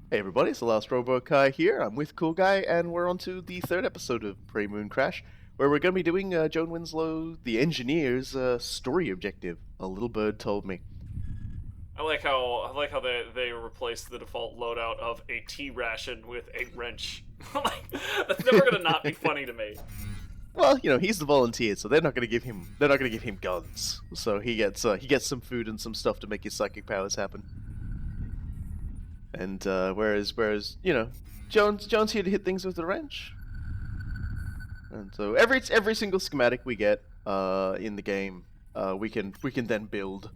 Hey everybody, it's the Last Robo Kai here. I'm with Cool Guy, and we're on to the third episode of Prey Mooncrash, where we're going to be doing Joan Winslow, the engineer's story objective. A little bird told me. I like how they replaced the default loadout of a tea ration with a wrench. Like, that's never gonna not be funny to me. Well, you know, he's the volunteer, so they're not going to give him guns. So he gets some food and some stuff to make his psychic powers happen. And whereas you know, Joan's here to hit things with a wrench. And so every single schematic we get in the game, we can then build.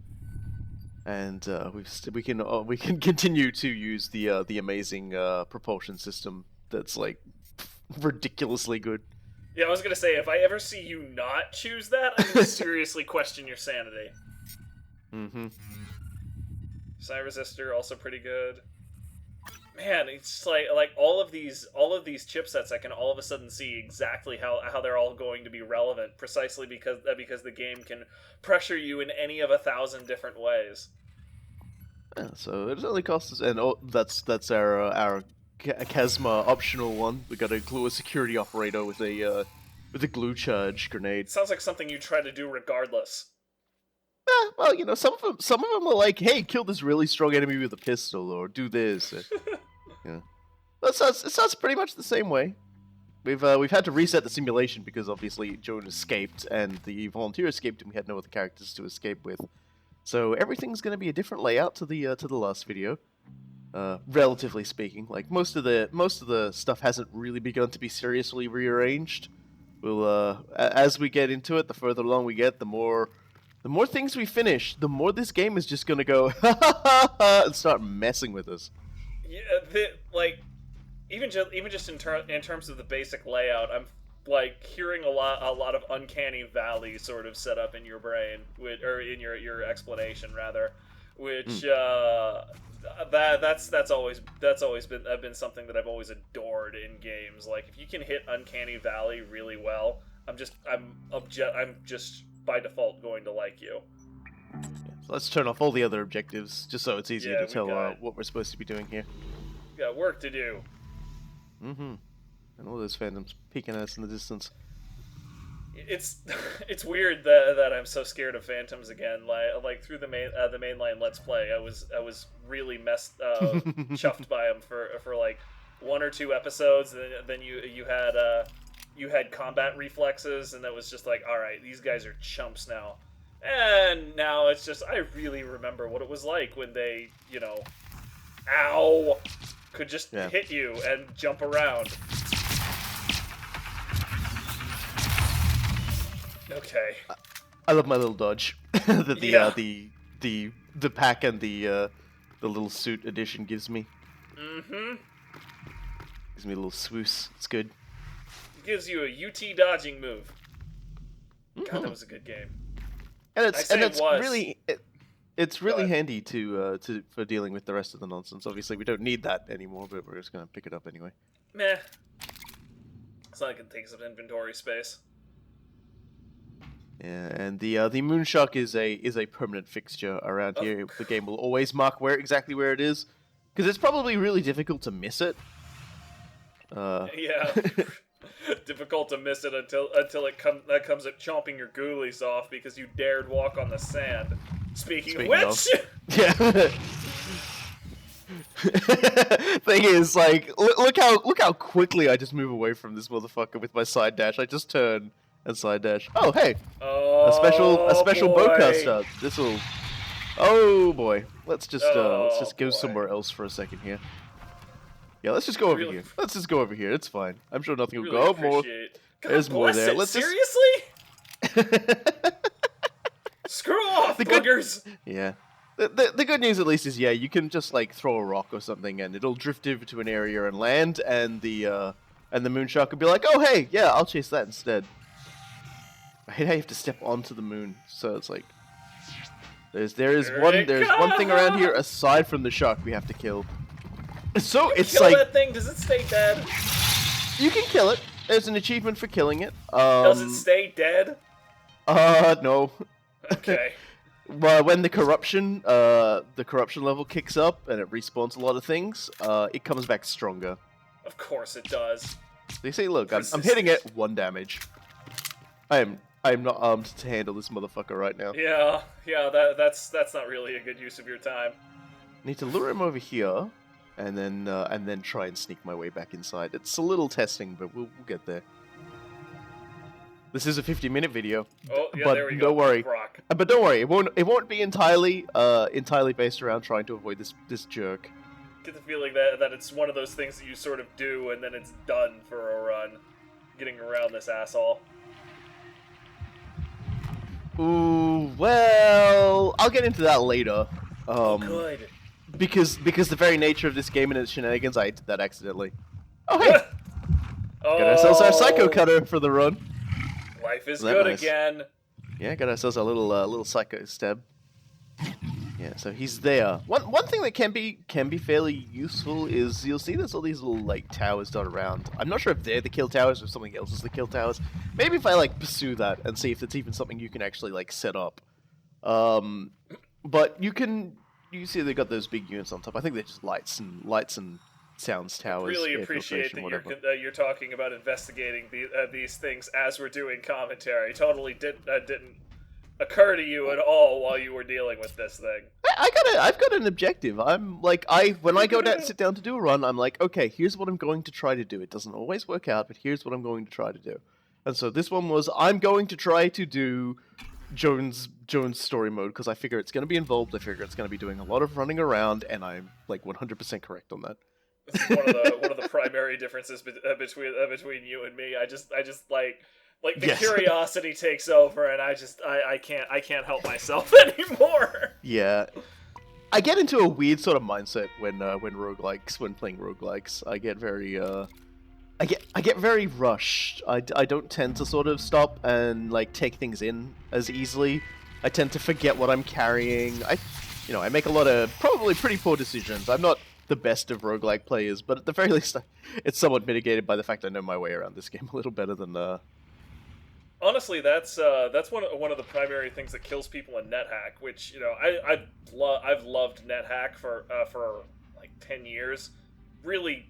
And we can continue to use the amazing propulsion system that's like ridiculously good. Yeah, I was gonna say if I ever see you not choose that, I'm gonna seriously question your sanity. Mm-hmm. Psi resistor also pretty good. Man, it's like all of these chipsets, I can all of a sudden see exactly how they're all going to be relevant, precisely because the game can pressure you in any of 1,000 different ways. Yeah, so it only costs us, and that's our Chasma optional one. We got to glue a security operator with a glue charge grenade. Sounds like something you try to do regardless. Well, you know, some of them are like, hey, kill this really strong enemy with a pistol, or do this. Yeah, it sounds pretty much the same way. We've had to reset the simulation because obviously Joan escaped and the volunteer escaped, and we had no other characters to escape with. So everything's going to be a different layout to the last video, relatively speaking. Like most of the stuff hasn't really begun to be seriously rearranged. We'll as we get into it, the further along we get, the more things we finish, the more this game is just going to go and start messing with us. Yeah, like even just in terms of the basic layout, I'm like hearing a lot of uncanny valley sort of set up in your brain, or in your explanation rather, which that's always been something that I've always adored in games. Like if you can hit uncanny valley really well, I'm just by default going to like you. So let's turn off all the other objectives just so it's easier to tell what we're supposed to be doing here. We got work to do. Mm-hmm. And all those phantoms peeking at us in the distance. It's weird that I'm so scared of phantoms again. Like through the mainline Let's Play, I was really chuffed by them for like 1 or 2 episodes. And then you had combat reflexes, and that was just like, all right, these guys are chumps now. And now it's just, I really remember what it was like when they, ow, could just hit you and jump around. Okay. I love my little dodge that the pack and the little suit edition gives me. Mm-hmm. Gives me a little swoos. It's good. It gives you a UT dodging move. God, that was a good game. And it's really handy for dealing with the rest of the nonsense. Obviously, we don't need that anymore, but we're just gonna pick it up anyway. Meh. It's not like it takes up inventory space. Yeah, and the moonshock is a permanent fixture around here. The game will always mark exactly where it is, because it's probably really difficult to miss it. Yeah. Difficult to miss it until it comes at chomping your ghoulies off because you dared walk on the sand. Speaking of which, yeah. Thing is, like, look how quickly I just move away from this motherfucker with my side dash. I just turn and side dash. Oh hey, a special bowcaster. This will. Oh boy, let's just go somewhere else for a second here. Yeah, let's just go over here. Let's just go over here. It's fine. I'm sure nothing will go more. There's more there. Seriously? Screw off, buggers! Yeah. The good news at least is, you can just like throw a rock or something and it'll drift over to an area and land, and the moonshark will be like, oh hey, yeah, I'll chase that instead. I hate how you have to step onto the moon, so it's like there's one thing around here aside from the shark we have to kill. So it's kill like that thing. Does it stay dead? You can kill it. There's an achievement for killing it. Does it stay dead? No. Okay. Well, when the corruption level kicks up and it respawns a lot of things, it comes back stronger. Of course it does. They say, look, I'm hitting it 1 damage. I am not armed to handle this motherfucker right now. Yeah, that's not really a good use of your time. Need to lure him over here, and then try and sneak my way back inside. It's a little testing, but we'll get there. This is a 50-minute video. Oh, yeah, but there we go. Don't worry. Brock. But don't worry, it won't be entirely based around trying to avoid this jerk. Get the feeling that it's one of those things that you sort of do and then it's done for a run. Getting around this asshole. Ooh, well, I'll get into that later. Good. Because the very nature of this game and its shenanigans, I did that accidentally. Oh, hey! Got ourselves our Psycho Cutter for the run. Life is good nice? again. Yeah, got ourselves a little Psycho Stab. Yeah, so he's there. One thing that can be fairly useful is you'll see there's all these little like towers dot around. I'm not sure if they're the kill towers or if something else is the kill towers. Maybe if I like pursue that and see if it's even something you can actually like set up. But you see they got those big units on top. I think they're just lights and sounds towers. Really appreciate that you're talking about investigating these things as we're doing commentary. Totally didn't occur to you at all while you were dealing with this thing. I've got an objective. I'm like when I go down sit down to do a run, I'm like, okay, here's what I'm going to try to do. It doesn't always work out, but here's what I'm going to try to do. And so this one was I'm going to try to do Joan's story mode because I figure it's going to be involved. I figure it's going to be doing a lot of running around, and I'm like 100% correct on that. This is one of the primary differences between you and me. I just like the yes. curiosity takes over, and I can't help myself anymore. Yeah, I get into a weird sort of mindset when playing roguelikes. I get very I get very rushed. I don't tend to sort of stop and like take things in as easily. I tend to forget what I'm carrying. I make a lot of probably pretty poor decisions. I'm not the best of roguelike players, but at the very least, it's somewhat mitigated by the fact I know my way around this game a little better than. Honestly, that's one of the primary things that kills people in NetHack. Which I've loved NetHack for like 10 years. Really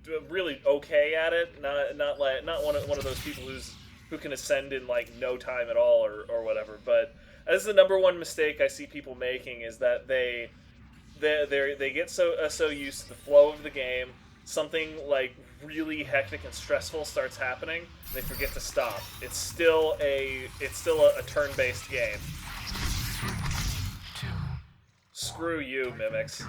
okay at it. Not one of those people who can ascend in like no time at all or whatever. But as the number one mistake I see people making is that they get so used to the flow of the game, something like really hectic and stressful starts happening, they forget to stop. It's still a turn-based game. Screw you, Mimics.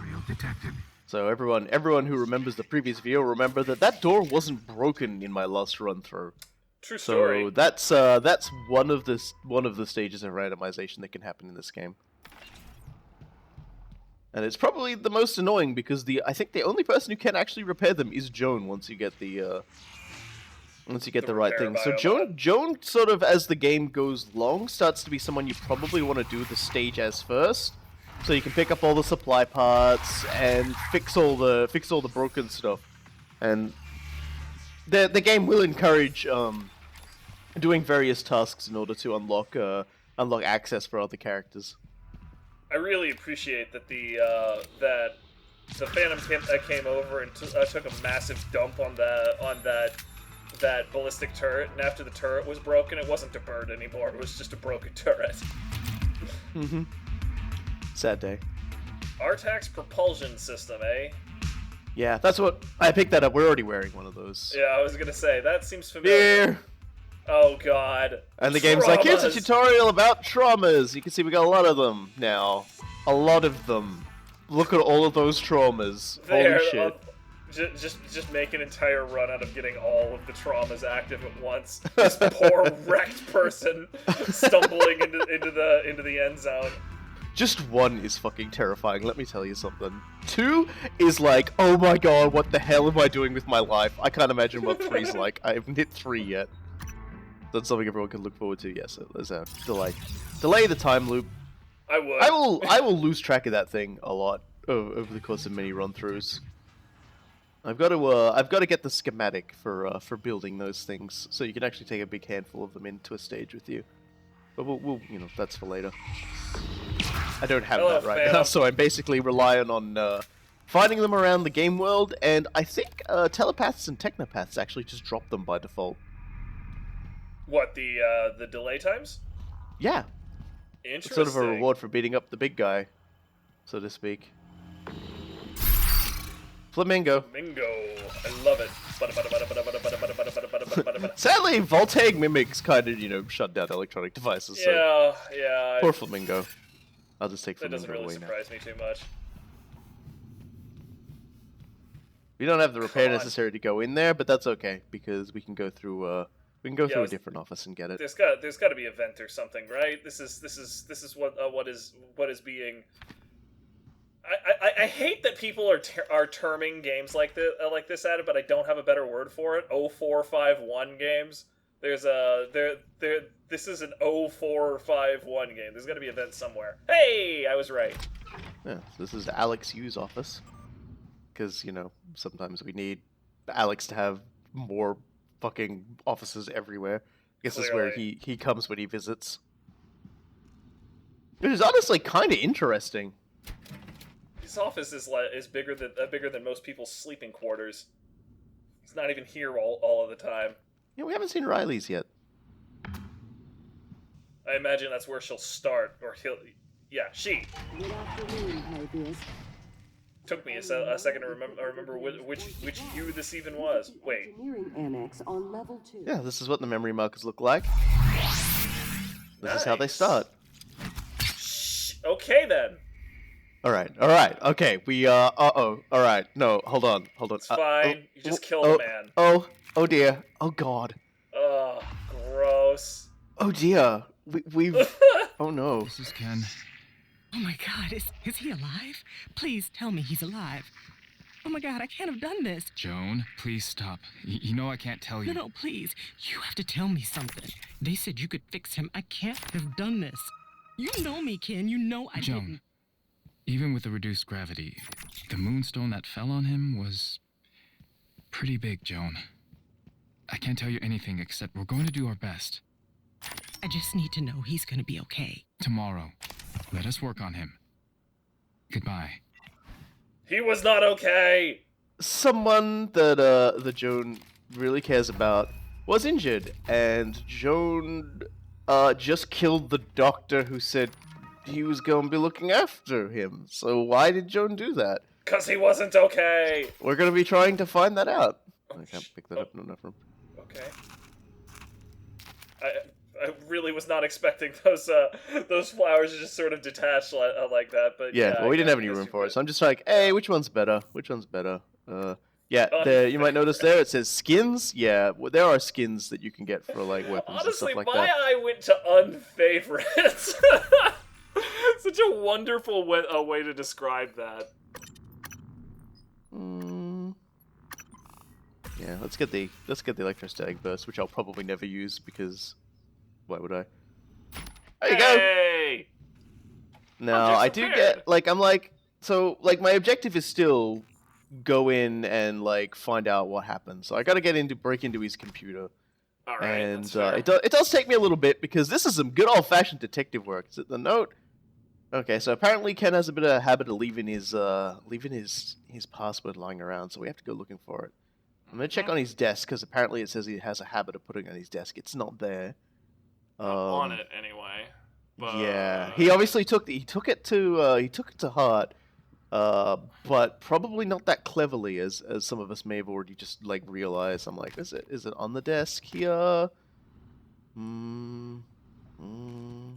So everyone who remembers the previous video, remember that door wasn't broken in my last run through. True story. So that's one of the stages of randomization that can happen in this game. And it's probably the most annoying because I think the only person who can actually repair them is Joan once you get the right thing. So Joan sort of as the game goes long starts to be someone you probably want to do the stage as first, so you can pick up all the supply parts and fix all the broken stuff. And the game will encourage doing various tasks in order to unlock access for other characters. I really appreciate that the Phantom came over and took a massive dump on that ballistic turret, and after the turret was broken, it wasn't a bird anymore. It was just a broken turret. Mm-hmm. Sad day. Artax's propulsion system, eh? Yeah, that's what I picked that up. We're already wearing one of those. Yeah, I was gonna say that seems familiar. Here. Oh god. And the game's like, here's a tutorial about traumas. You can see we got a lot of them now. A lot of them. Look at all of those traumas. Holy shit. Just make an entire run out of getting all of the traumas active at once. This poor wrecked person stumbling into the end zone. Just one is fucking terrifying, let me tell you something. 2 is like, oh my god, what the hell am I doing with my life? I can't imagine what 3's like. I haven't hit 3 yet. That's something everyone can look forward to. Yes, there's a delay. Delay the time loop. I would. I will lose track of that thing a lot over the course of many run-throughs. I've got to get the schematic for building those things, so you can actually take a big handful of them into a stage with you. But we'll that's for later. I don't have Hello, that right Phantom. now, so I'm basically relying on finding them around the game world, and I think telepaths and technopaths actually just drop them by default. What, the delay times? Yeah, Interesting. it's sort of a reward for beating up the big guy, so to speak. Flamingo. Flamingo. I love it. Sadly, Voltaic mimics kind of, shut down electronic devices. Yeah, So. yeah. Poor Flamingo. I'll just take That Flamingo doesn't really away surprise me too much. We don't have the repair God. necessary to go in there, but that's okay because we can go through. We can go through a different office and get it. There's got to be a vent or something, right? This is what is being. I hate that people are terming games like this at it, but I don't have a better word for it. 0451 games. There's this is an 0451 game. There's got to be a vent somewhere. Hey, I was right. Yeah, so this is Alex Yu's office. Because, sometimes we need Alex to have more fucking offices everywhere. I guess that's where he comes when he visits. It is honestly kind of interesting. His office is bigger than most people's sleeping quarters. He's not even here all of the time. Yeah, we haven't seen Riley's yet. I imagine that's where she'll start, or she. Good afternoon, Morpheus. Took me a second to remember which you this even was. Wait. Engineering annex on level 2. Yeah, this is what the memory markers look like. This is how they Nice. start. Okay then. All right, okay. We all right. No, hold on. It's fine. You just killed a man. Oh dear. Oh god. Ugh, gross. Oh dear. We've. Oh no. This is Ken. Oh my God, is he alive? Please tell me he's alive. Oh my God, I can't have done this. Joan, please stop. You know I can't tell you. No, please. You have to tell me something. They said you could fix him. I can't have done this. You know me, Ken. You know I Joan, didn't. even with the reduced gravity, the moonstone that fell on him was pretty big, Joan. I can't tell you anything except we're going to do our best. I just need to know he's gonna be okay. Tomorrow, let us work on him. Goodbye. He was not okay. Someone that Joan really cares about was injured, and Joan just killed the doctor who said he was going to be looking after him. So why did Joan do that? 'Cause he wasn't okay. We're going to be trying to find that out. I can't pick that up. No, enough room. Okay. I really was not expecting those flowers to just sort of detach like that, but Yeah, well, we didn't have any room for it, so I'm just like, hey, which one's better? Which one's better? There, you might notice there it says skins. Yeah, well, there are skins that you can get for like weapons Honestly, and stuff like my that. eye went to unfavorites. Such a wonderful way to describe that. Yeah, let's get the electrostatic burst, which I'll probably never use because why would I? There you go. Hey! Now I'm just I do prepared. get my objective is still go in and like find out what happens. So I got to break into his computer. All right, And that's fair. it does take me a little bit because this is some good old-fashioned detective work. Is it the note? Okay, so apparently Ken has a bit of a habit of leaving his password lying around, so we have to go looking for it. I'm gonna check on his desk because apparently it says he has a habit of putting it on his desk. It's not there. On it anyway. But... Yeah, he obviously took it to heart, but probably not that cleverly as some of us may have already just like realized. I'm like, is it on the desk here?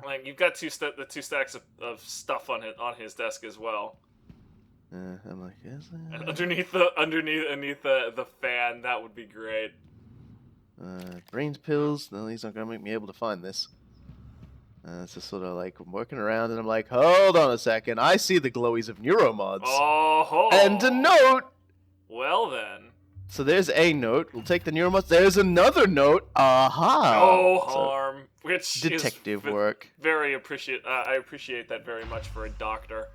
Like you've got the two stacks of stuff on his desk as well. I'm like, is it? And underneath the fan, that would be great. Brains pills. No, he's not gonna make me able to find this. It's just sort of like I'm working around, and I'm like, hold on a second. I see the glowies of neuromods. Oh, And a note. Well then. So there's a note. We'll take the neuromods. There's another note. Aha. No So, harm. Which detective is work. Very I appreciate that very much for a doctor.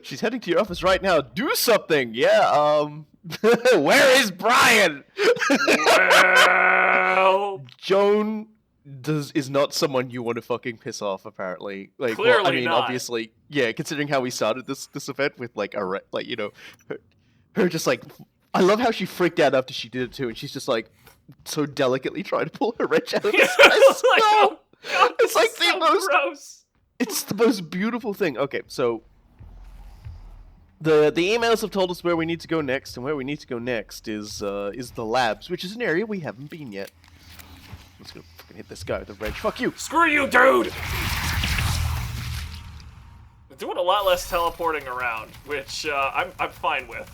She's heading to your office right now. Do something. Yeah. Where is Brian? Well, Joan is not someone you want to fucking piss off. Apparently, like, well, I Clearly mean, not. obviously, yeah. Considering how we started this event with like like her just like, I love how she freaked out after she did it too, and she's just like so delicately trying to pull her wrench out of the Yeah, sky. like, oh, God, It's like so the most gross. It's the most beautiful thing. Okay, so the emails have told us where we need to go next, and where we need to go next is the labs, which is an area we haven't been yet. Let's go fucking hit this guy with a wrench. Fuck you. Screw you, dude! We're doing a lot less teleporting around, which I'm fine with.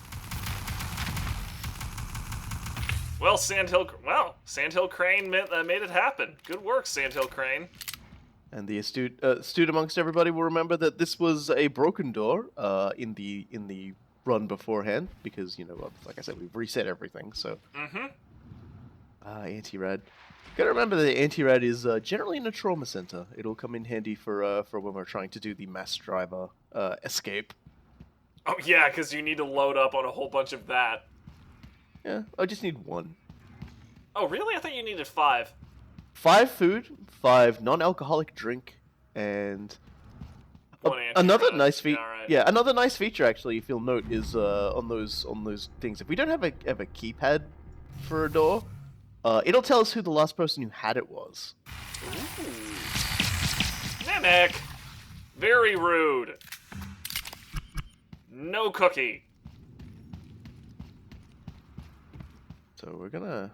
Well, Sandhill Crane made it happen. Good work, Sandhill Crane. And the astute amongst everybody will remember that this was a broken door in the run beforehand, because, you know, like I said, we've reset everything. So. Anti-rad. Gotta remember that anti-rad is generally in a trauma center. It'll come in handy for when we're trying to do the mass driver escape. Oh yeah, because you need to load up on a whole bunch of that. Yeah, I just need 1. Oh really? I thought you needed 5. 5 food, 5 non-alcoholic drink, and One another anti-rad. nice feature. Yeah, all right. Yeah, another nice feature actually, if you'll note, is on those things. If we don't have a keypad for a door, it'll tell us who the last person who had it was. Mimic! Very rude. No cookie. So we're gonna.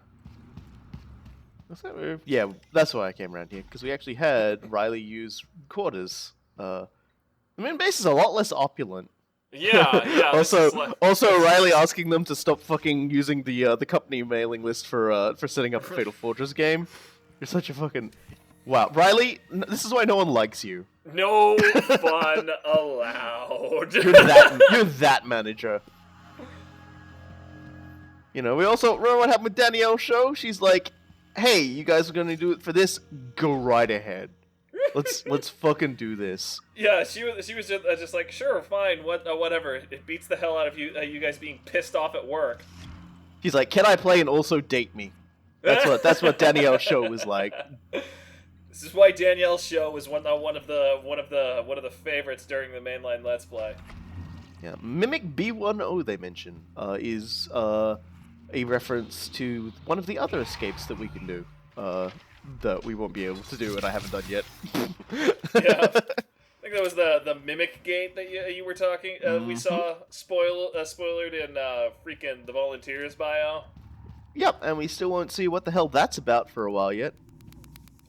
Yeah, that's why I came around here, because we actually had Riley use quarters. The moonbase is a lot less opulent. Yeah, yeah. Also, Riley asking them to stop fucking using the company mailing list for setting up a Fatal Fortress game. You're such a fucking wow, Riley. This is why no one likes you. No fun allowed. You're that manager. You know, we also remember what happened with Danielle's show. She's like, "Hey, you guys are gonna do it for this? Go right ahead. Let's fucking do this." Yeah, she was just like, sure, fine, whatever. It beats the hell out of you guys being pissed off at work. He's like, "Can I play and also date me?" That's what Danielle's show was like. This is why Danielle's show was one of the favorites during the mainline Let's Play. Yeah, Mimic B10 they mention is a reference to one of the other escapes that we can do that we won't be able to do, and I haven't done yet. Yeah, I think that was the Mimic Gate that you were talking. We saw spoilered in freaking the Volunteers bio. Yep, and we still won't see what the hell that's about for a while yet.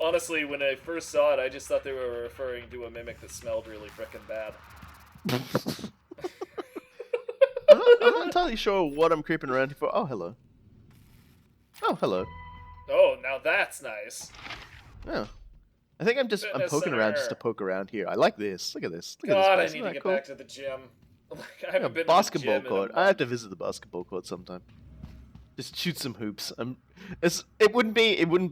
Honestly, when I first saw it, I just thought they were referring to a mimic that smelled really frickin' bad. I'm not entirely sure what I'm creeping around here for. Oh, hello. Oh, hello. Oh, now that's nice. Yeah. I think I'm Fitness poking around just to center. poke around here. I like this. Look at this. Look at God, I this place. need Isn't to that get cool? back to the gym. Like, I haven't been Basketball to the gym court. I have to visit the basketball court sometime. Just shoot some hoops. It wouldn't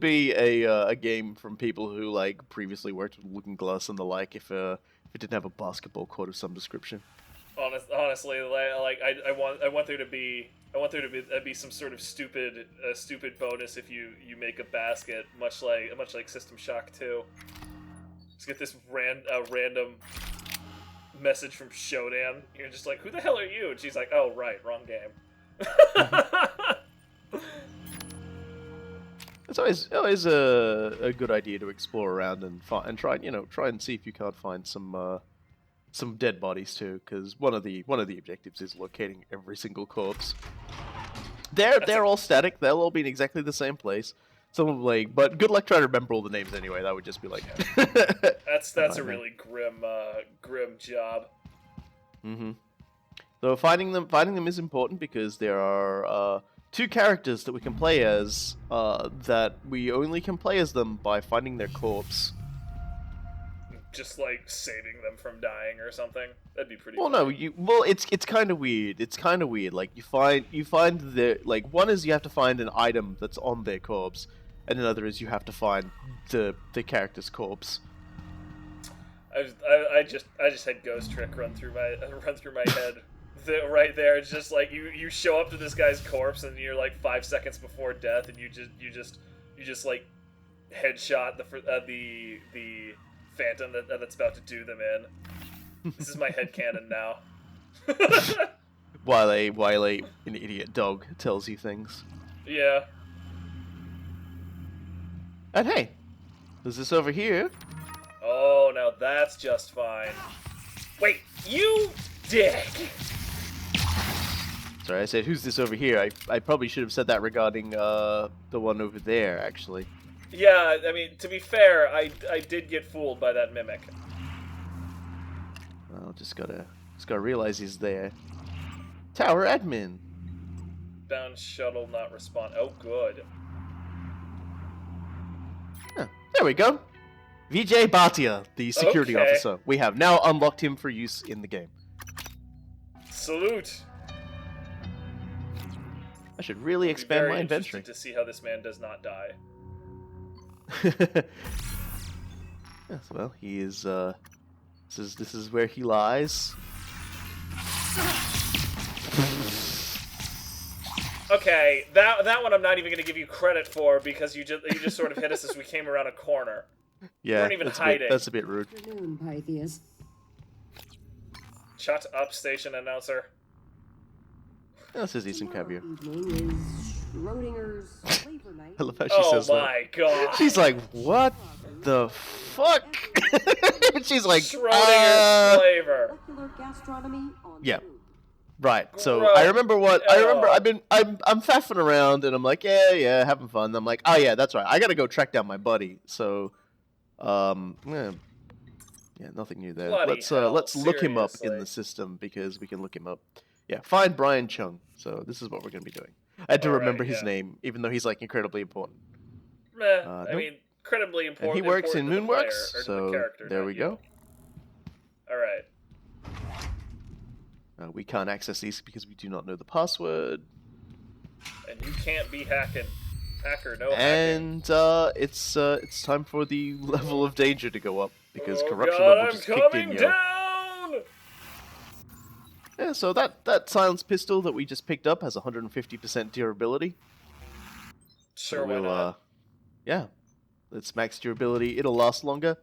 be a game from people who like previously worked with Looking Glass and the like if it didn't have a basketball court of some description. Honestly, like I want there to be some sort of stupid bonus if you make a basket, much like System Shock 2. Just get this random message from Shodan. You're just like, who the hell are you? And she's like, oh right, wrong game. It's always a good idea to explore around and try and see if you can't find some dead bodies too, because one of the objectives is locating every single corpse. They're all static. They'll all be in exactly the same place. But good luck trying to remember all the names anyway. That would just be like. That's a really grim job. Mm-hmm. So finding them is important because there are 2 characters that we can play as that we only can play as them by finding their corpse. Just like saving them from dying or something. That'd be pretty. Well, funny. no, it's kind of weird. It's kind of weird. Like you find one is you have to find an item that's on their corpse, and another is you have to find the character's corpse. I just had Ghost Trick run through my head. Right there, it's just like you show up to this guy's corpse and you're like 5 seconds before death, and you just like headshot the phantom that's about to do them in. This is my headcanon now. While an idiot dog tells you things. Yeah. And hey, there's this over here. Oh, now that's just fine. Wait, you dick! Sorry, I said, who's this over here? I probably should have said that regarding the one over there, actually. Yeah, I mean, to be fair, I did get fooled by that mimic. Well, just gotta realize he's there. Tower admin. Bound shuttle not respond. Oh, good. Huh, there we go. Vijay Bhatia, the security Okay. officer. We have now unlocked him for use in the game. Salute. I should really I'll be expand very my interested inventory. to see how this man does not die. Yes, well, he is. This is where he lies. Okay, that one I'm not even going to give you credit for because you just sort of hit us as we came around a corner. Yeah, weren't even that's hiding. that's a bit rude. Afternoon, Pythias. Shut up, station announcer. This is decent caviar. Tomorrow evening is Schrodinger's flavor night. I love how she Oh says that. my god. She's like, what the fuck? She's like, Schrodinger's flavor. Molecular gastronomy on Yeah. the moon. Right. So Gross. I remember Ew. I'm faffing around and I'm like, yeah, having fun. And I'm like, oh yeah, that's right. I gotta go track down my buddy. So, yeah, nothing new there. Bloody hell, Let's look him up in seriously. the system because we can look him up. Yeah, find Brian Chung. So this is what we're gonna be doing. I had to Alright, remember his yeah. name, even though he's like incredibly important. Meh, I nope. mean, incredibly And important. he works in important to the player, Moonworks, or to the so character, there not we you. go. Alright. We can't access these because we do not know the password. And you can't be hacking. Hacker, no hacking. And it's time for the level of danger to go up because Oh corruption god, level I'm just kicked in, coming yo. down! Yeah, so that silenced pistol that we just picked up has 150% durability. Sure, So why not? yeah, it's max durability. It'll last longer.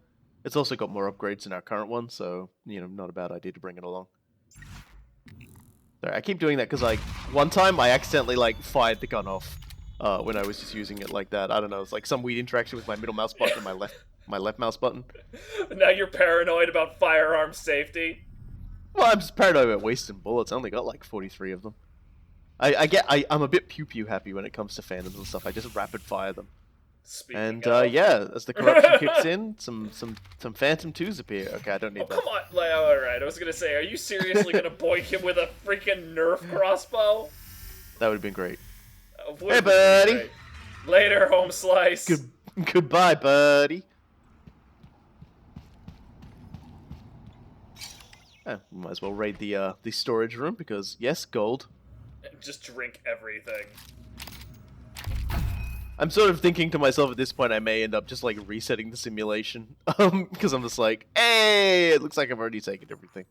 It's also got more upgrades than our current one, so not a bad idea to bring it along. Sorry, I keep doing that because like one time I accidentally fired the gun off when I was just using it like that. I don't know, it's like some weird interaction with my middle mouse button and my left mouse button. Now you're paranoid about firearm safety. Well, I'm just paranoid about wasting bullets. I only got like 43 of them. I'm a bit pew happy when it comes to phantoms and stuff. I just rapid fire them. Speaking And of... yeah, as the corruption kicks in, some phantom 2s appear. Okay, I don't need Oh, that. come on! Alright, I was gonna say, are you seriously gonna boink him with a freaking Nerf crossbow? That would have been great. Wouldn't Hey, it be buddy. great? Later, home slice. Goodbye, buddy. We might as well raid the storage room because yes, gold. Just drink everything. I'm sort of thinking to myself at this point I may end up just like resetting the simulation because I'm just like, hey, it looks like I've already taken everything.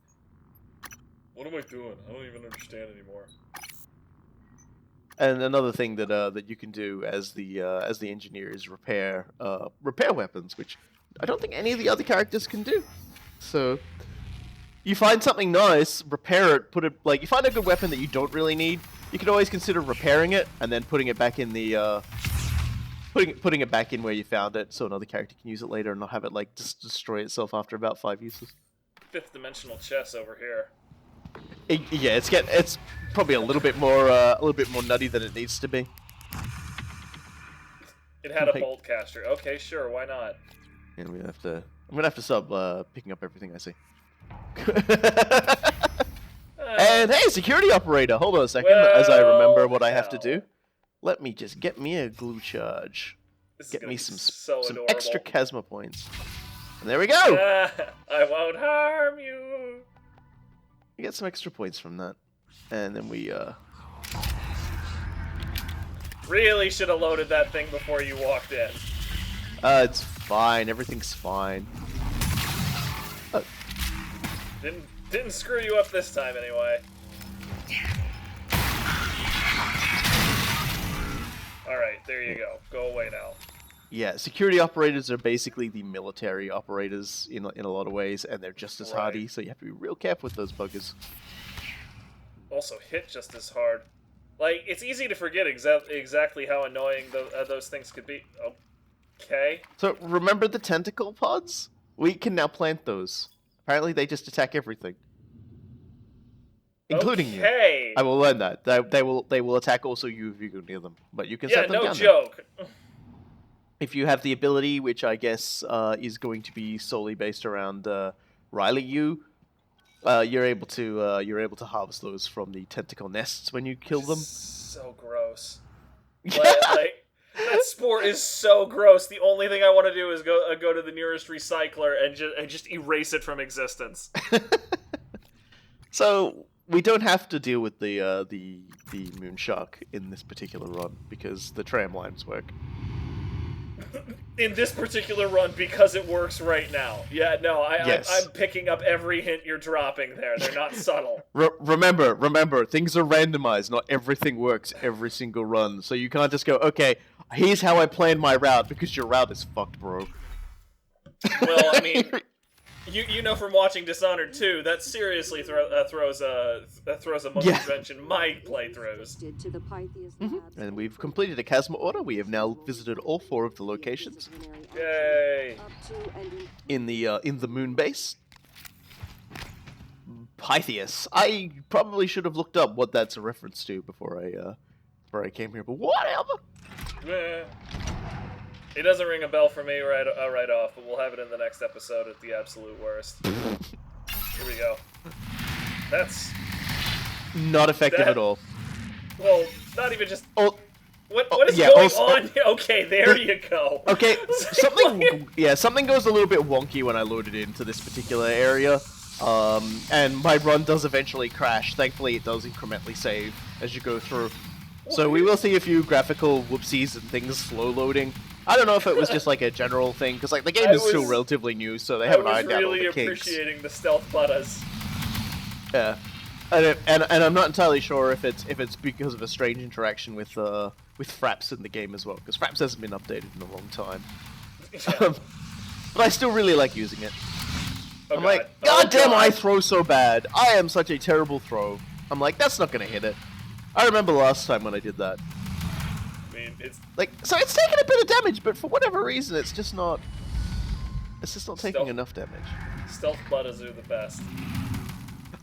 What am I doing? I don't even understand anymore. And another thing that you can do as the engineer is repair weapons, which I don't think any of the other characters can do. So you find something nice, repair it, put it you find a good weapon that you don't really need. You could always consider repairing it and then putting it back in the putting it back in where you found it, so another character can use it later and not have it just destroy itself after about 5 uses. Fifth dimensional chess over here. Yeah, it's probably a little bit more nutty than it needs to be. It had a Like- bolt caster. Okay, sure, why not? Yeah, I'm gonna have to stop picking up everything I see. And hey, security operator, hold on a second. As I remember what I have to do, let me just get me a glue charge. This is Get gonna me be some so some adorable. extra Chasma points. And there we go. I won't harm you. We get some extra points from that. And then we Really should have loaded that thing before you walked in. it's fine. Everything's fine. Didn't screw you up this time anyway. Alright, there you go. Go away now. Yeah, security operators are basically the military operators in a lot of ways, and they're just as hardy, so you have to be real careful with those buggers. Also hit just as hard. Like, it's easy to forget exactly how annoying those things could be. Okay. So, remember the tentacle pods? We can now plant those. Apparently they just attack everything. Including you. I will learn that. They will attack also you if you go near them. But you can set them down. Yeah, no joke. If you have the ability, which I guess is going to be solely based around Riley you, you're able to harvest those from the tentacle nests when you kill them. So gross. Like that sport is so gross. The only thing I want to do is go to the nearest recycler and just erase it from existence. So we don't have to deal with the moon shark in this particular run because the tram lines work. In this particular run, because it works right now. Yeah, no, I'm picking up every hint you're dropping there. They're not subtle. Remember, things are randomized. Not everything works every single run. So you can't just go, okay, here's how I plan my route, because your route is fucked, bro. Well, I mean, you know from watching Dishonored 2, that seriously throws a monkey wrench in my playthroughs. And we've completed a Chasma order. We have now visited all 4 of the locations. Yay! In the moon base. Pythias. I probably should have looked up what that's a reference to before I came here, but whatever. It doesn't ring a bell for me right off, but we'll have it in the next episode at the absolute worst. Here we go. That's not effective at all. Well, not even just. Oh, what is going on? Okay, there you go. Okay, something goes a little bit wonky when I load it into this particular area, and my run does eventually crash. Thankfully, it does incrementally save as you go through. So we will see a few graphical whoopsies and things slow loading. I don't know if it was just like a general thing, because like the game is still relatively new, so they haven't ironed out all the kinks. I was really appreciating the stealth buttas. Yeah, and I'm not entirely sure if it's because of a strange interaction with Fraps in the game as well, because Fraps hasn't been updated in a long time. But I still really like using it. I'm like, God damn, I throw so bad. I am such a terrible throw. I'm like, that's not gonna hit it. I remember last time when I did that. I mean, it's like, so it's taking a bit of damage, but for whatever reason, it's just not taking enough damage. Stealth buttas are the best.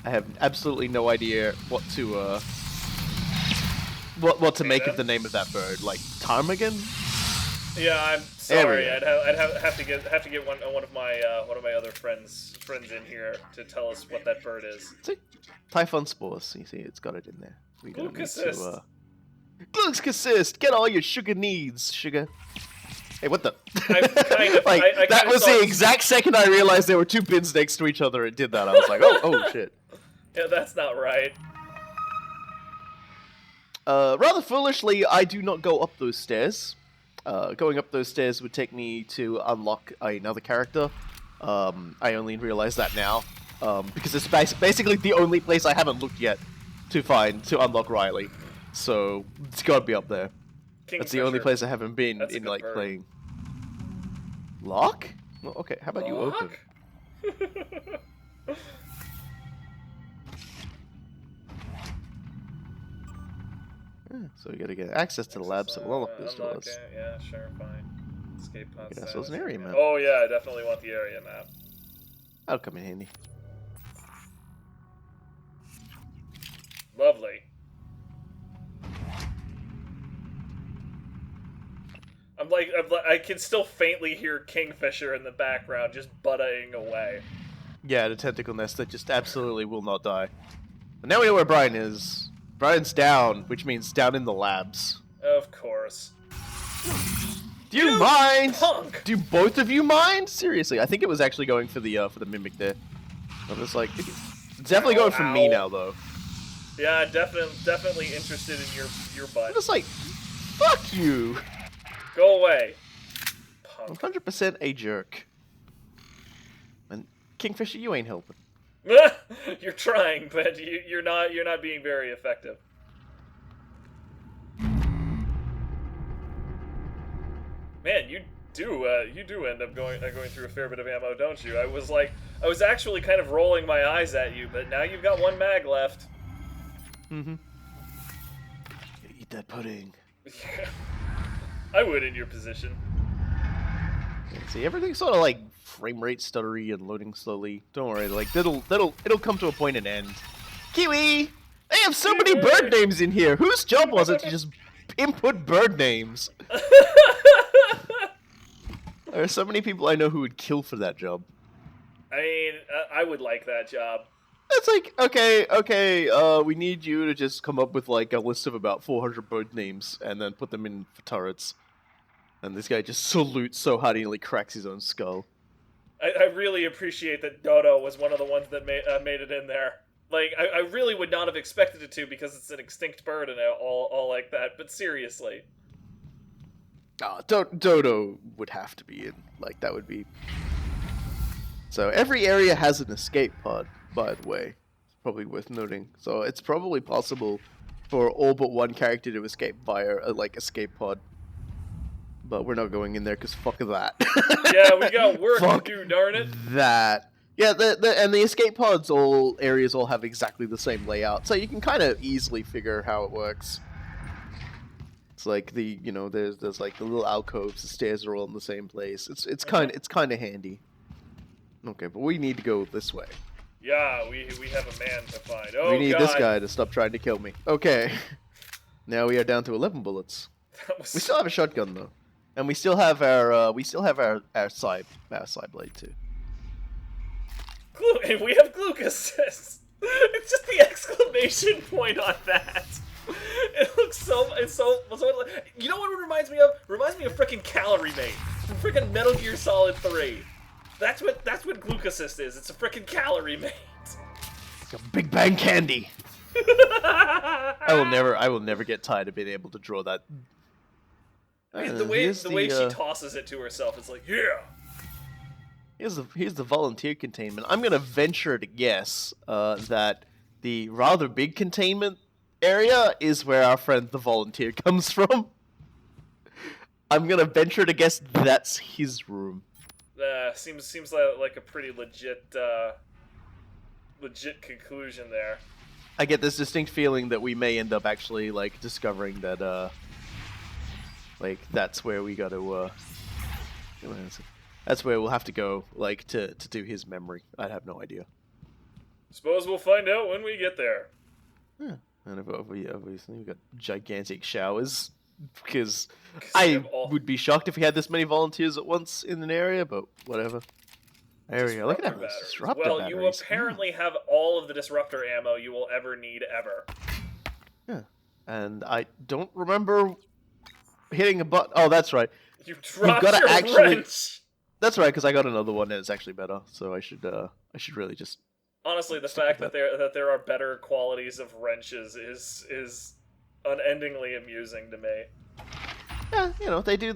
I have absolutely no idea what to make of the name of that bird. Like ptarmigan? Yeah, I'm sorry. I'd have to get one of my other friends in here to tell us what that bird is. See? Typhon spores. You see, it's got it in there. We don't need to, Glucosist! Get all your sugar needs, sugar. Hey, what the? That was the exact second I realized there were 2 bins next to each other and did that. I was like, oh shit. Yeah, that's not right. Rather foolishly, I do not go up those stairs. Going up those stairs would take me to unlock another character. I only realized that now. Because it's basically the only place I haven't looked yet to unlock Riley. So, it's gotta be up there. That's the only place I haven't been in, like, playing. Lock? Well, okay, how about you open? So we gotta get access to the lab, so we'll unlock those doors. Okay, yeah, sure, fine. Escape pod. Yeah, so it's an area map. Oh yeah, I definitely want the area map. That'll come in handy. Lovely. I can still faintly hear Kingfisher in the background, just buttaing away. Yeah, the tentacle nest that just absolutely will not die. But now we know where Brian is. Brian's down, which means down in the labs. Of course. Do you mind? Punk! Do both of you mind? Seriously, I think it was actually going for the mimic there. I'm just like, it's definitely going for me now, though. Yeah, definitely interested in your butt. I'm just like, fuck you. Go away. Punk. 100% a jerk. And Kingfisher, you ain't helping. You're trying, but you're not being very effective. Man, You do end up going through a fair bit of ammo, don't you? I was actually kind of rolling my eyes at you, but now you've got one mag left. Mm-hmm. Eat that pudding. Yeah. I would in your position. See, everything's sort of like frame rate stuttery and loading slowly. Don't worry, like it'll come to a point and end. Kiwi! They have so many bird names in here. Whose job was it to just input bird names? There are so many people I know who would kill for that job. I mean, I would like that job. It's like, okay, we need you to just come up with like a list of about 400 bird names and then put them in for turrets. And this guy just salutes so hard he nearly cracks his own skull. I really appreciate that Dodo was one of the ones that made it in there. Like, I really would not have expected it to because it's an extinct bird and all like that, but seriously. Dodo would have to be in. Like, that would be... So, every area has an escape pod, by the way. It's probably worth noting. So, it's probably possible for all but one character to escape via a, escape pod. But we're not going in there, because fuck that. Yeah, we got work to do, darn it. That. Yeah, and the escape pods areas all have exactly the same layout, so you can kind of easily figure how it works. It's like there's like the little alcoves, the stairs are all in the same place. It's kind of handy. Okay, but we need to go this way. Yeah, we have a man to find. Oh, we need God. this guy to stop trying to kill me. Okay, now we are down to 11 bullets. We still have a shotgun though, and we still have our side blade too. And we have glucosis. It's just the exclamation point on that. It looks so. You know what it reminds me of? It reminds me of frickin' Calorie Mate from frickin' Metal Gear Solid 3. That's what glucosis is. It's a frickin' Calorie Mate. It's a Big Bang candy. I will never get tired of being able to draw that. The way she tosses it to herself, it's like, yeah. Here's the volunteer containment. I'm gonna venture to guess that the rather big containment area is where our friend the volunteer comes from. I'm gonna venture to guess that's his room. Seems like a pretty legit conclusion there. I get this distinct feeling that we may end up actually discovering that that's where we got to that's where we'll have to go to do his memory. I have no idea. Suppose we'll find out when we get there. Yeah. And obviously we've got gigantic showers, because I would be shocked if we had this many volunteers at once in an area, but whatever. There we go. Look at that. Disruptor batteries. You apparently have all of the disruptor ammo you will ever need ever. Yeah. And I don't remember hitting a button. Oh, that's right. You dropped your wrench! That's right, because I got another one that's actually better, so I should really just... Honestly, the fact that there are better qualities of wrenches is unendingly amusing to me. Yeah, they do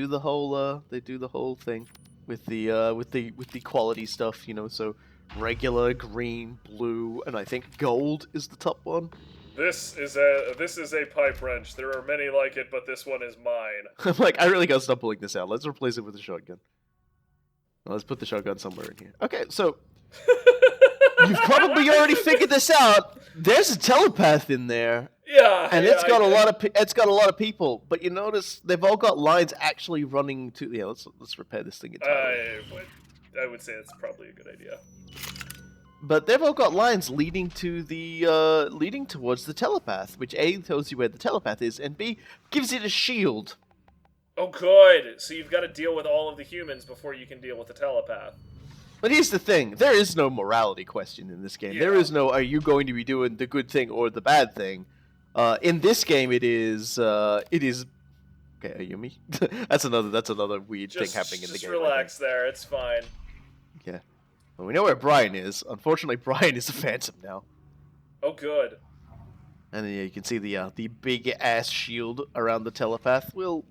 the whole thing with the quality stuff, so regular, green, blue, and I think gold is the top one. This is a pipe wrench. There are many like it, but this one is mine. I'm like, I really gotta stop pulling this out. Let's replace it with a shotgun. Well, let's put the shotgun somewhere in here. Okay, so you've probably already figured this out. There's a telepath in there. Yeah, and it's got a lot of people. But you notice they've all got lines actually running to. Yeah, let's repair this thing entirely. I would say that's probably a good idea. But they've all got lines leading to the leading towards the telepath, which A, tells you where the telepath is, and B, gives it a shield. Oh, good. So you've got to deal with all of the humans before you can deal with the telepath. But here's the thing: there is no morality question in this game. Yeah. There is no, are you going to be doing the good thing or the bad thing? In this game, it is. Okay, Ayumi. that's another weird thing happening in the game. Just relax there. It's fine. Yeah. Well, we know where Brian is. Unfortunately, Brian is a phantom now. Oh, good. And then, you can see the big ass shield around the telepath. We'll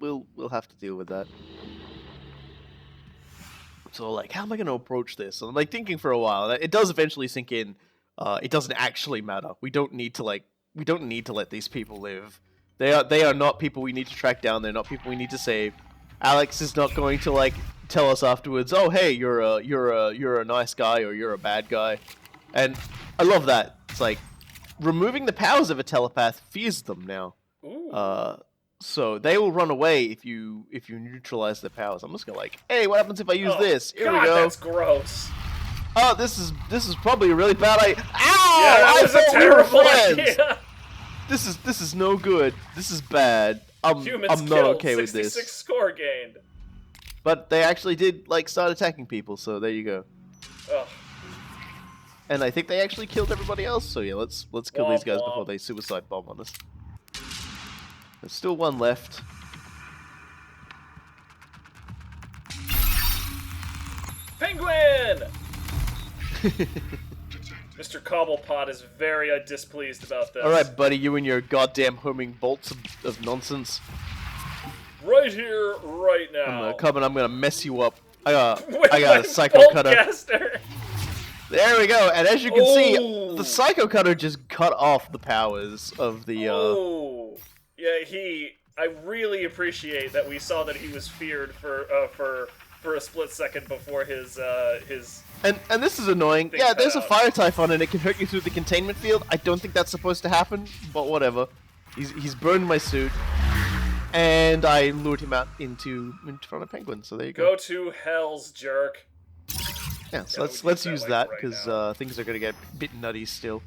have to deal with that. So how am I going to approach this? And I'm thinking for a while. It does eventually sink in. It doesn't actually matter. We don't need to let these people live. They are not people we need to track down. They're not people we need to save. Alex is not going to like tell us afterwards. Oh, hey, you're a nice guy or you're a bad guy, and I love that. It's like removing the powers of a telepath fears them now. Ooh. So they will run away if you neutralize their powers. I'm just gonna like, hey, what happens if I use this? Here God, we go. That's gross. Oh, this is probably a really bad idea. Ow! Yeah, that I was a thought we were terrible friends. idea. This is no good. This is bad. Humans I'm not killed, okay with 66 this. score gained. But they actually did like start attacking people, so there you go. Ugh. And I think they actually killed everybody else. So yeah, let's kill Womp these guys womp. before they suicide bomb on us. There's still one left. Penguin! Mr. Cobblepot is very displeased about this. All right, buddy, you and your goddamn homing bolts of nonsense. Right here, right now. I'm gonna come and I'm gonna mess you up. I got With a my psycho bolt cutter. caster. There we go. And as you can see, Ooh. the psycho cutter just cut off the powers of the. Oh, yeah. I really appreciate that we saw that he was feared for a split second before his. And this is annoying. Thing Yeah, cut there's a out. fire Typhon and it can hurt you through the containment field. I don't think that's supposed to happen, but whatever. He's burned my suit, and I lured him out in front of Penguin. So there you go. Go to hell's jerk. Yeah, so Yeah, let's we use that, use like, that right because now. things are gonna get a bit nutty still.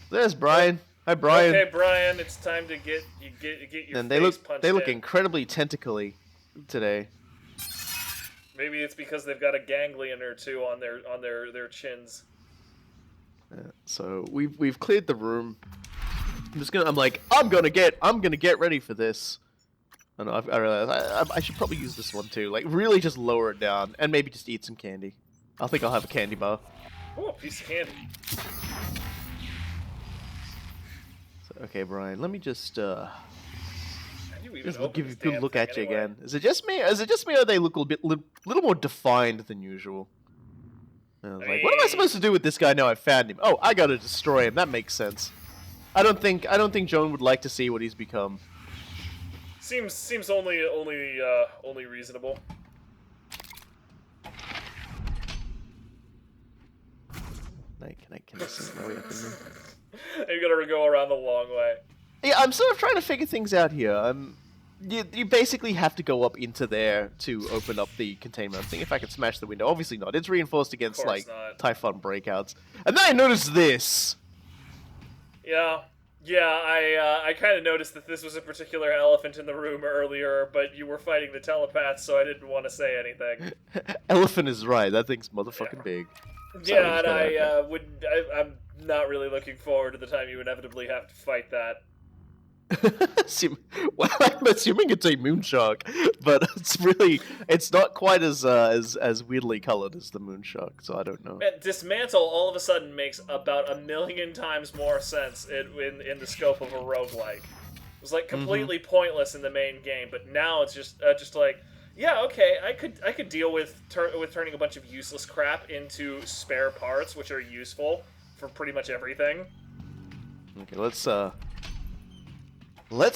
There's Brian. Hi, Brian. Okay, Brian, it's time to get your And face punched they look in. incredibly tentacly today. Maybe it's because they've got a ganglion or two on their chins. So we've cleared the room. I'm gonna get ready for this. I know, I realize I should probably use this one too. Like really just lower it down and maybe just eat some candy. I think I'll have a candy bar. Oh, a piece of candy. So, okay, Brian, let me just How do you even just open give you this a good damn look thing at you anyway? again. Is it just me? Or they look a little more defined than usual? And I was like, what am I supposed to do with this guy now I've found him? Oh, I gotta destroy him. That makes sense. I don't think Joan would like to see what he's become. Seems only reasonable. Can I see my way up in there? You gotta go around the long way. Yeah, I'm sort of trying to figure things out here. You basically have to go up into there to open up the containment. I'm thinking if I can smash the window. Obviously not. It's reinforced against Of course like not. Typhon breakouts. And then I noticed this. Yeah, I kind of noticed that this was a particular elephant in the room earlier, but you were fighting the telepath, so I didn't want to say anything. Elephant is right. That thing's motherfucking big. Sorry, Yeah, and just I'm not really looking forward to the time you inevitably have to fight that. Well, I'm assuming it's a moonshark, but it's not quite as weirdly colored as the moonshark, so I don't know. Man, Dismantle all of a sudden makes about 1,000,000 times more sense in the scope of a roguelike. It was like completely pointless in the main game, but now it's just like, yeah, okay, I could deal with turning a bunch of useless crap into spare parts, which are useful for pretty much everything. Okay, let's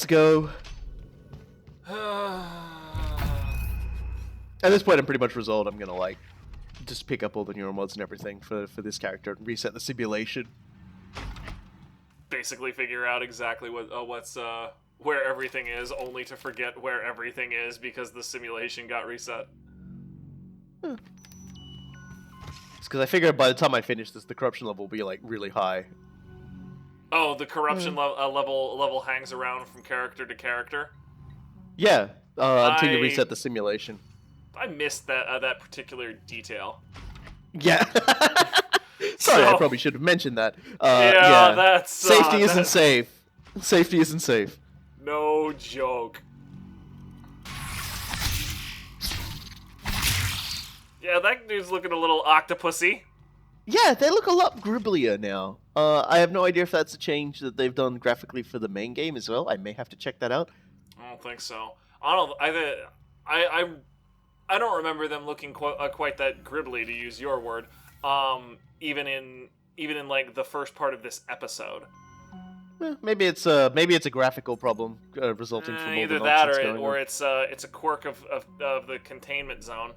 go. At this point, I'm pretty much resolved. I'm gonna like just pick up all the neural mods and everything for this character and reset the simulation. Basically, figure out exactly what's where everything is, only to forget where everything is because the simulation got reset. It's because I figured by the time I finish this, the corruption level will be like really high. Oh, the corruption level hangs around from character to character. Yeah, until you I- reset the simulation. I missed that particular detail. Yeah. Sorry, I So- probably should have mentioned that. Yeah, that's safety isn't that's safe. Safety isn't safe. no joke. Yeah, that dude's looking a little octopusy. Yeah, they look a lot gribblier now. I have no idea if that's a change that they've done graphically for the main game as well. I may have to check that out. I don't think so. I don't remember them looking quite that gribbly, to use your word. Even in like the first part of this episode. Maybe it's a graphical problem resulting from all either the that nonsense or going on. it's a quirk of the containment zone.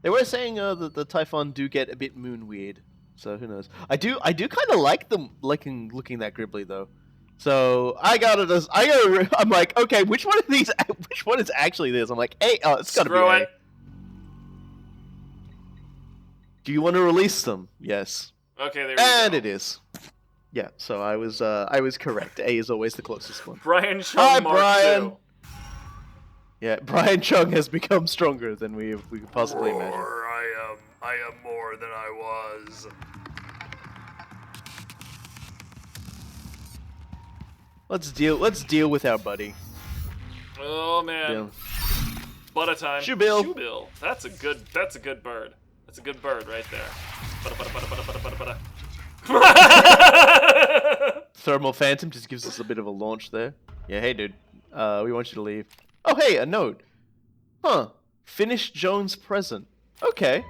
They were saying that the Typhon do get a bit moon weird, so who knows? I do kind of like them looking that gribbly though. So I'm like, okay, which one of these? Which one is actually this? I'm like, A. Oh, it's gotta be Screw A. it. Do you want to release them? Yes. Okay, there we And go. it is. Yeah. So I was correct. A is always the closest one. Brian Chung Hi, Mark Brian. II. Yeah, Brian Chung has become stronger than we could possibly imagine. I am more than I was. Let's deal with our buddy. Oh man. Bill. Butter time. Shoebill. Shoebill. That's a good bird. That's a good bird right there. Butter. Thermal Phantom just gives us a bit of a launch there. Yeah, hey dude. We want you to leave. Oh hey, a note. Huh. Finish Joan's present. Okay.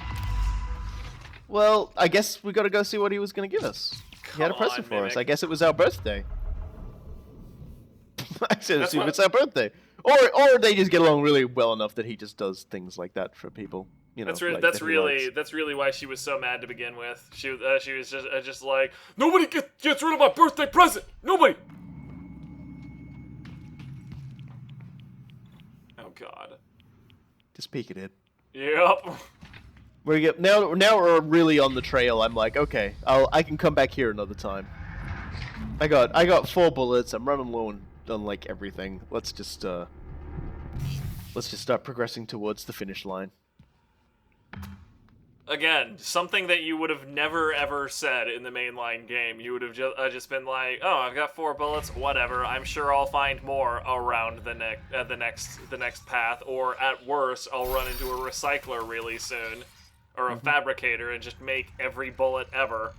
Well, I guess we gotta go see what he was gonna give us. He had a Come on, present for us. Mimic. I guess it was our birthday. I said, That's assume what- it's our birthday. Or they just get along really well enough that he just does things like that for people. You know, That's like that's that he likes. really why she was so mad to begin with. She was just like, nobody gets rid of my birthday present. Nobody. Oh God. Just peek at it. Yep. Now we're really on the trail. I'm like, okay, I can come back here another time. I got 4 bullets. I'm running low on like everything. Let's just start progressing towards the finish line. Again, something that you would have never ever said in the mainline game. You would have just been like, "Oh, I've got 4 bullets. Whatever. I'm sure I'll find more around the next path, or at worst, I'll run into a recycler really soon, or a fabricator, and just make every bullet ever."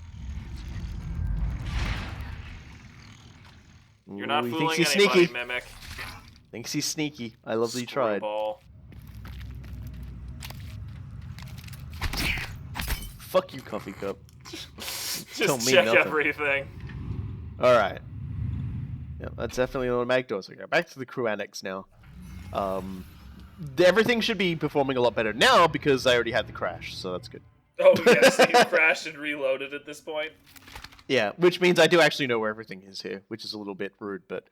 You're not Ooh, he fooling thinks he's anybody, sneaky. Mimic. Thinks he's sneaky. I love that he tried. Screwball. Fuck you, coffee cup. Tell Just me check nothing. everything. All right. Yeah, that's definitely an automatic door. So back to the crew annex now. Everything should be performing a lot better now because I already had the crash, so that's good. Oh yes, he crashed and reloaded at this point. Yeah, which means I do actually know where everything is here, which is a little bit rude, but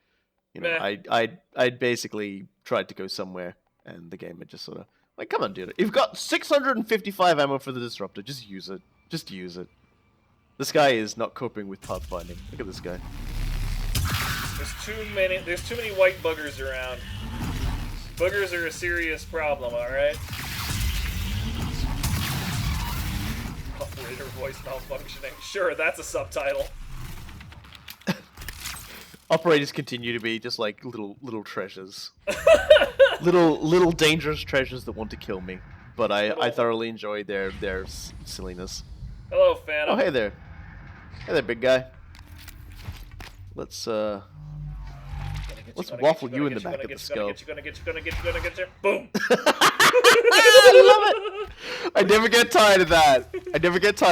you know, Meh. I basically tried to go somewhere, and the game had just sort of like, come on, dude, you've got 655 ammo for the disruptor, just use it, just use it. This guy is not coping with pathfinding. Look at this guy. There's too many white boogers around. Boogers are a serious problem, alright? Operator voice malfunctioning. Sure, that's a subtitle. Operators continue to be just like little treasures, little dangerous treasures that want to kill me. But I thoroughly enjoy their silliness. Hello, Phantom. Oh hey there, big guy. Let's waffle you in the back of the skull. Gonna get you. Boom! I love it. I never get tired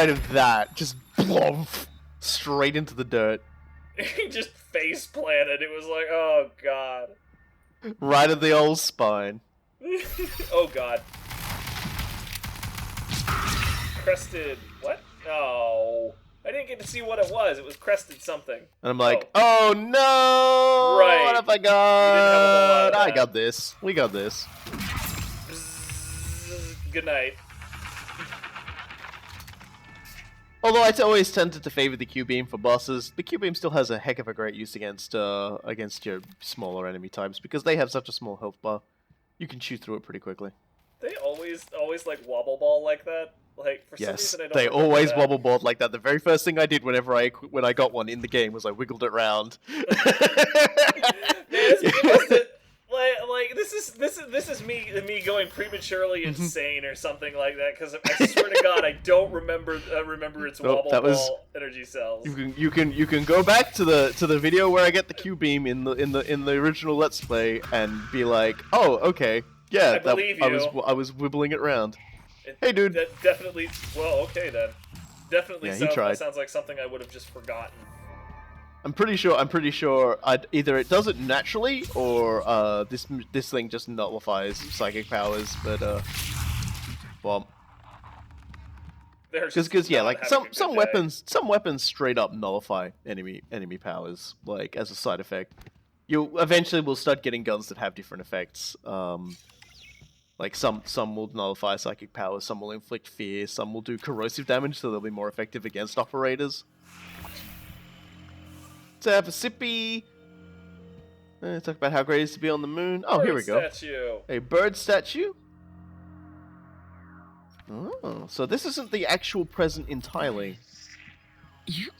of that. Just plump straight into the dirt, He just face planted. It was like, oh god. right at the old spine. Oh god. Crested. What? Oh. I didn't get to see what it was. It was crested something. And I'm like, oh no! Right. What have I You didn't have a whole lot got? of I that. got this. We got this. Bzzz. Good night. Although I always tended to favor the Q-beam for bosses, the Q-beam still has a heck of a great use against your smaller enemy types because they have such a small health bar. You can shoot through it pretty quickly. They always like wobble ball like that. Like for some Yes, reason I don't they remember always that. wobble board like that. The very first thing I did when I got one in the game was I wiggled it round. Like this is me going prematurely insane or something like that because I swear to God I don't remember its Nope, wobble that was- ball energy cells. You can go back to the video where I get the Q beam in the original Let's Play and be like, oh okay, yeah, I believe I you. was wibbling it round. Hey, dude. That definitely. Well, okay then. Definitely Yeah, he tried. sounds like something I would have just forgotten. I'm pretty sure either it does it naturally or this thing just nullifies psychic powers. But well, because yeah, like some weapons straight up nullify enemy powers, like as a side effect. You eventually will start getting guns that have different effects. Like some will nullify psychic powers, some will inflict fear, some will do corrosive damage, so they'll be more effective against operators. To have a sippy. Talk about how great it is to be on the moon. Oh, here we go. Statue. A bird statue. Oh, so this isn't the actual present entirely. You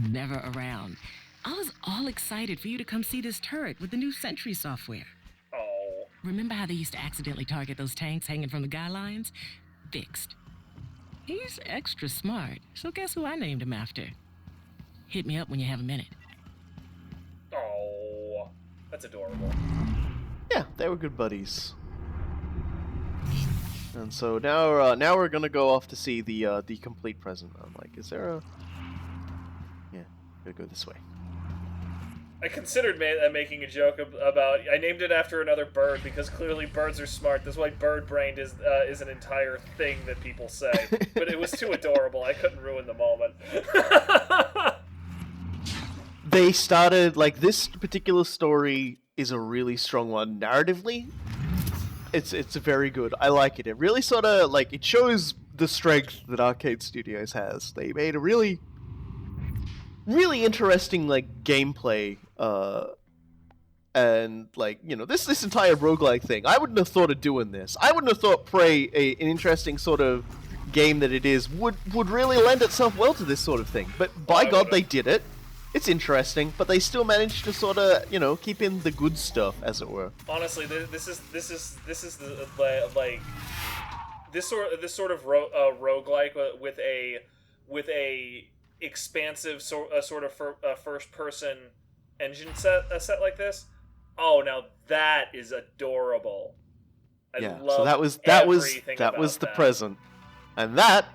never around. I was all excited for you to come see this turret with the new Sentry software. Oh. Remember how they used to accidentally target those tanks hanging from the guy lines? Fixed. He's extra smart, so guess who I named him after? Hit me up when you have a minute. Oh, that's adorable. Yeah, they were good buddies. And so now we're gonna go off to see the complete present. I'm like, is there a? Yeah, gotta go this way. I considered making a joke about. I named it after another bird because clearly birds are smart. That's why bird-brained is an entire thing that people say. But it was too adorable. I couldn't ruin the moment. They started, like, this particular story is a really strong one narratively. It's very good. I like it. It really sort of, like, it shows the strength that Arcade Studios has. They made a really interesting, like, gameplay, and, like, you know, this entire roguelike thing. I wouldn't have thought of doing this. I wouldn't have thought Prey, an interesting sort of game that it is, would really lend itself well to this sort of thing. But by God, they did it. It's interesting, but they still managed to sort of, you know, keep in the good stuff, as it were. Honestly, this is the like this sort of roguelike with a expansive sort of first person engine set like this. Oh, now that is adorable. I love so that was the present, and that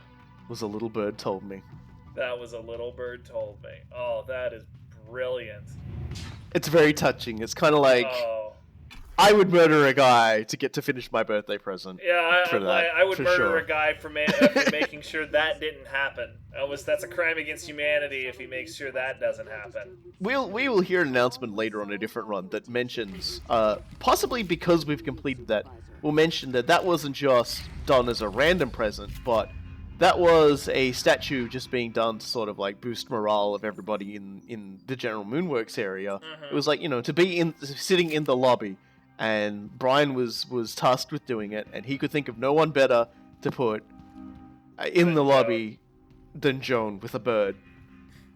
was a little bird told me. That was a little bird told me. Oh, that is brilliant. It's very touching. It's kind of like I would murder a guy to get to finish my birthday present. Yeah, I would murder sure. a guy for making sure that didn't happen. That's a crime against humanity if he makes sure that doesn't happen. We will hear an announcement later on a different run that mentions, possibly because we've completed that, we'll mention that wasn't just done as a random present, but that was a statue just being done to sort of like boost morale of everybody in the general Moonworks area. Mm-hmm. It was like, you know, to be sitting in the lobby, and Brian was tasked with doing it, and he could think of no one better to put in the lobby than Joan with a bird.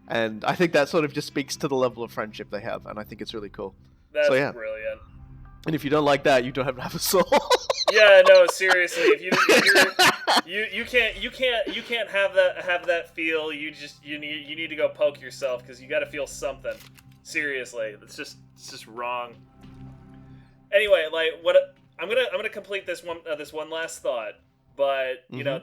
And I think that sort of just speaks to the level of friendship they have, and I think it's really cool. That's so, yeah. Brilliant. And if you don't like that, you don't have a soul. Yeah, no, seriously. You can't have that feel. You need to go poke yourself because you got to feel something. Seriously, it's just wrong. Anyway, like I'm gonna complete this one last thought, but you know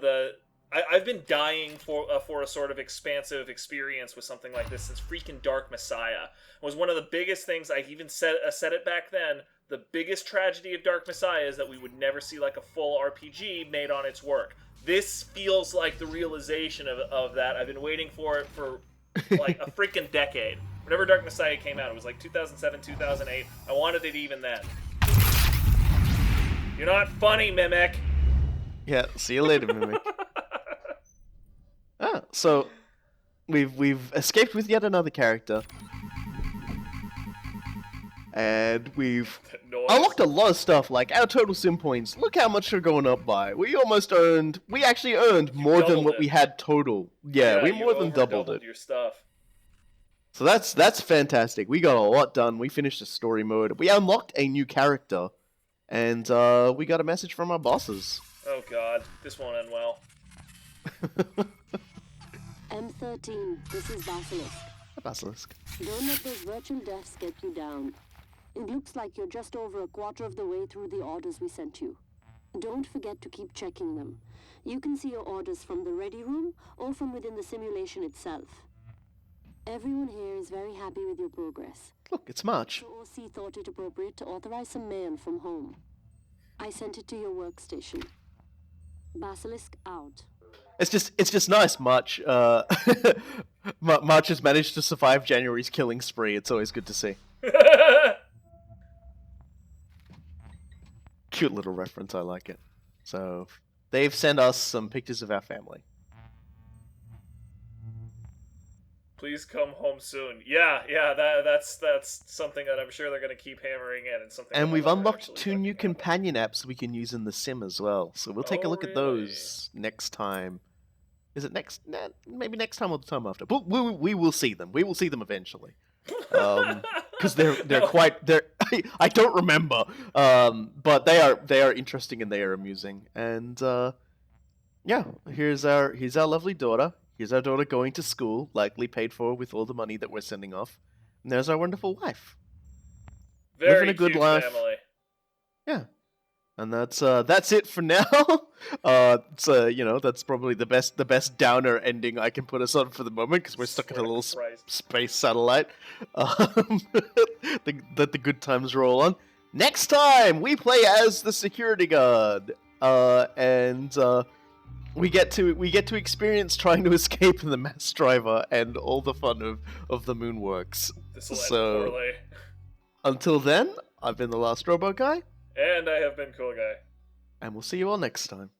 I've been dying for a sort of expansive experience with something like this since freaking Dark Messiah. It was one of the biggest things. I even said it back then. The biggest tragedy of Dark Messiah is that we would never see like a full RPG made on its work. This feels like the realization of that. I've been waiting for it for like a freaking decade. Whenever Dark Messiah came out, it was like 2007, 2008. I wanted it even then. You're not funny, Mimic. Yeah, see you later, Mimic. So we've escaped with yet another character. And we've unlocked a lot of stuff, like our total sim points. Look how much they're going up by. We actually earned more than what we had total. Yeah, we more than doubled it. Your stuff. So that's fantastic. We got a lot done. We finished the story mode. We unlocked a new character. And we got a message from our bosses. Oh god, this won't end well. M13, this is Basilisk. Basilisk. Don't let those virtual deaths get you down. It looks like you're just over a quarter of the way through the orders we sent you. Don't forget to keep checking them. You can see your orders from the ready room or from within the simulation itself. Everyone here is very happy with your progress. Look, it's March. The OC thought it appropriate to authorize some mail from home. I sent it to your workstation. Basilisk out. It's just nice. March March has managed to survive January's killing spree. It's always good to see. Cute little reference. I like it. So they've sent us some pictures of our family. Please come home soon. Yeah, that's something that I'm sure they're going to keep hammering in. And something. And that we've I'm unlocked actually 2 looking new at. companion apps we can use in the sim as well. So we'll take a Oh, look at really? those next time. Is it next? Nah, maybe next time or the time after. But we will see them. We will see them eventually. Because they're quite they're I don't remember. But they are interesting and they are amusing. And yeah, here's our lovely daughter. Here's our daughter going to school, likely paid for with all the money that we're sending off. And there's our wonderful wife. Very living a good cute life. family. Yeah. And that's it for now. That's probably the best downer ending I can put us on for the moment because we're stuck in a little Christ. space satellite. Let the good times roll on. Next time we play as the security guard, and we get to experience trying to escape in the mass driver and all the fun of the Moonworks. This will end So poorly. until then, I've been the Last Robot Guy. And I have been Cool Guy. And we'll see you all next time.